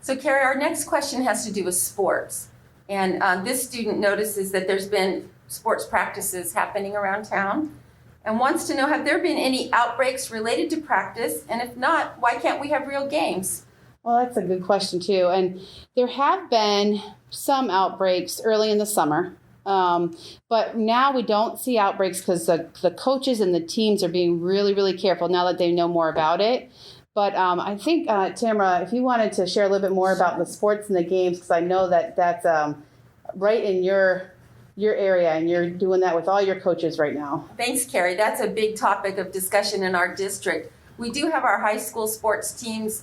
So Carrie, our next question has to do with sports. And this student notices that there's been sports practices happening around town and wants to know, have there been any outbreaks related to practice? And if not, why can't we have real games? Well, that's a good question too. And there have been some outbreaks early in the summer. But now we don't see outbreaks because the coaches and the teams are being really, really careful now that they know more about it. But I think, Tamara, if you wanted to share a little bit more about the sports and the games, because I know that that's right in your area, and you're doing that with all your coaches right now. Thanks, Carrie. That's a big topic of discussion in our district. We do have our high school sports teams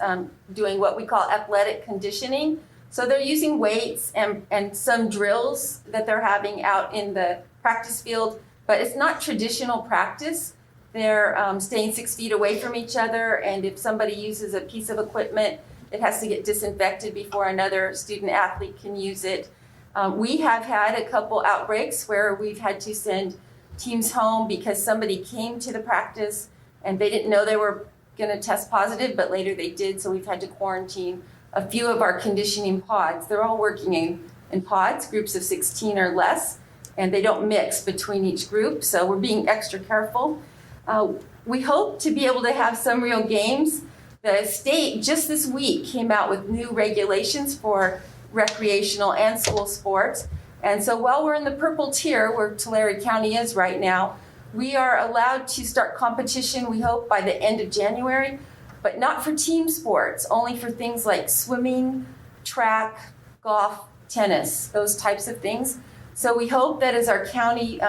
doing what we call athletic conditioning. So they're using weights and some drills that they're having out in the practice field, but it's not traditional practice. They're staying 6 feet away from each other, and if somebody uses a piece of equipment, it has to get disinfected before another student athlete can use it. We have had a couple outbreaks where we've had to send teams home because somebody came to the practice and they didn't know they were going to test positive, but later they did, so we've had to quarantine a few of our conditioning pods. They're all working in pods, groups of 16 or less, and they don't mix between each group, so we're being extra careful. We hope to be able to have some real games. The state just this week came out with new regulations for recreational and school sports. And so while we're in the purple tier, where Tulare County is right now, we are allowed to start competition, we hope, by the end of January, but not for team sports, only for things like swimming, track, golf, tennis, those types of things. So we hope that as our county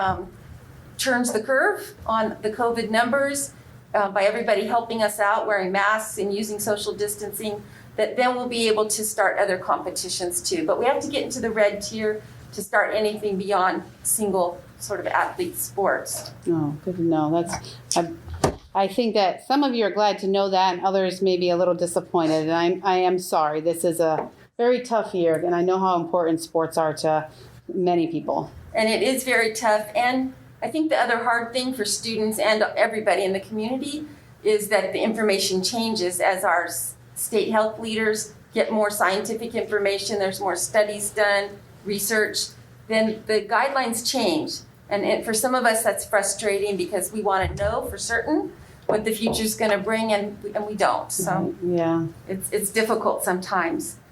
turns the curve on the COVID numbers, by everybody helping us out, wearing masks and using social distancing, that then we'll be able to start other competitions too. But we have to get into the red tier to start anything beyond single sort of athlete sports. Oh, good to know. I think that some of you are glad to know that, and others may be a little disappointed. And I am sorry. This is a very tough year, and I know how important sports are to many people. And it is very tough. And I think the other hard thing for students and everybody in the community is that the information changes as our state health leaders get more scientific information, there's more studies done, research, then the guidelines change. And for some of us, that's frustrating because we want to know for certain what the future is going to bring, and we don't. So yeah, it's difficult sometimes.